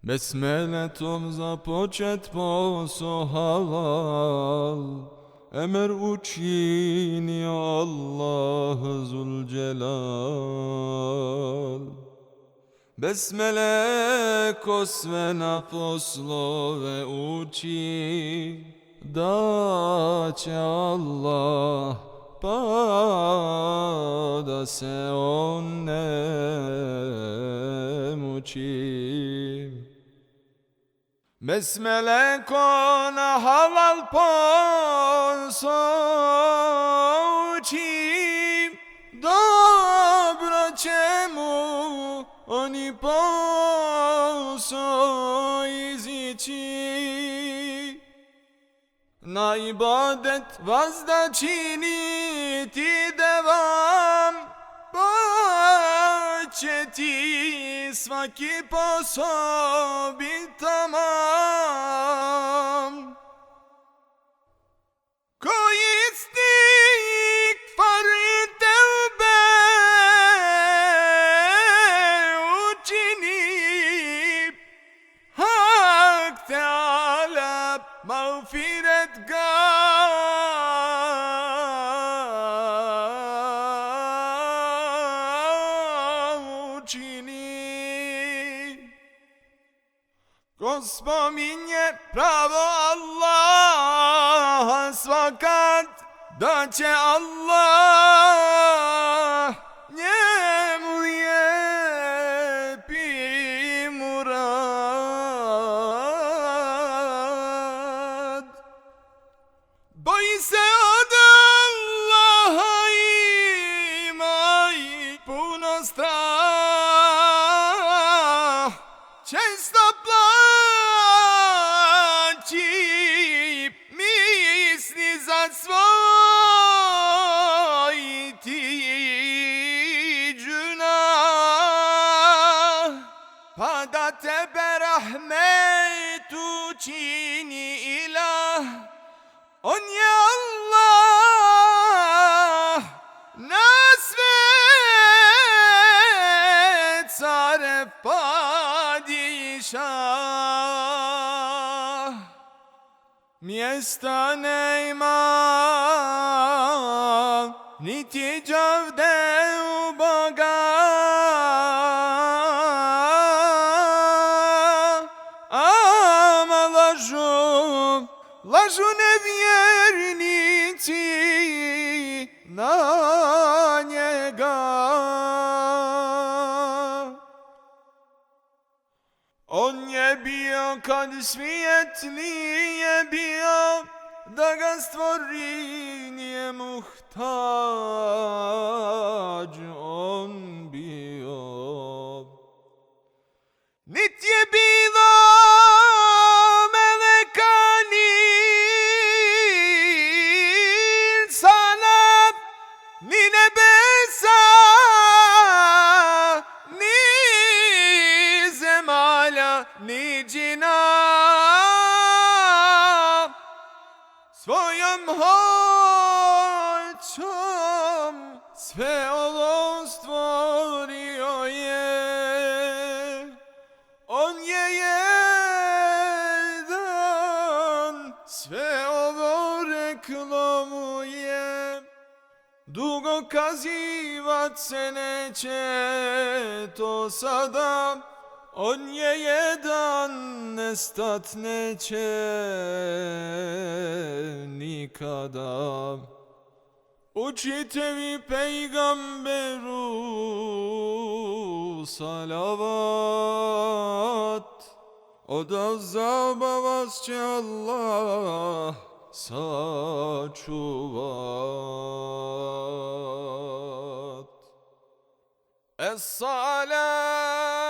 Besmeletom započet posao halal, emir učinio Allah Zulcelal. Besmele ko sve na poslove uči, da će Allah pa da se on ne muči. Besmele ko na halal posao uči, dobro će mu oni posao izići. Na ibadet vas da činiti devam, pa će ti svaki posao bit tamam. Ko istikfar i tevbe učini, Hak Teala mağfiret ga učini. Ko spominje pravo Allaha svakat, da će Allah njemu lijepi murad. Boji se od Allaha, imaj puno strah, često plaći, misli za svoj ti džunah, pa da tebe rahmet učini ilah. On je Allah, na sve care padişah. Mjesta nema, niti đavde u Boga, ama lažu nevjernici na njega. On je bio kad svijet nije bio, da ga stvori nije muhtađ on bio. Nit je bilo meleka ni insana, ni nebesa, ni zemalja, ni džina. Svojom hoćom sve ovo stvorio je. On je jedan, sve ovo reklo mu je. Dugo kazivat se neće to sada, on je jedan, nestat neće nikada. Učite vi pejgamberu salavat, od azaba vas će Allah sačuvat. Es-salat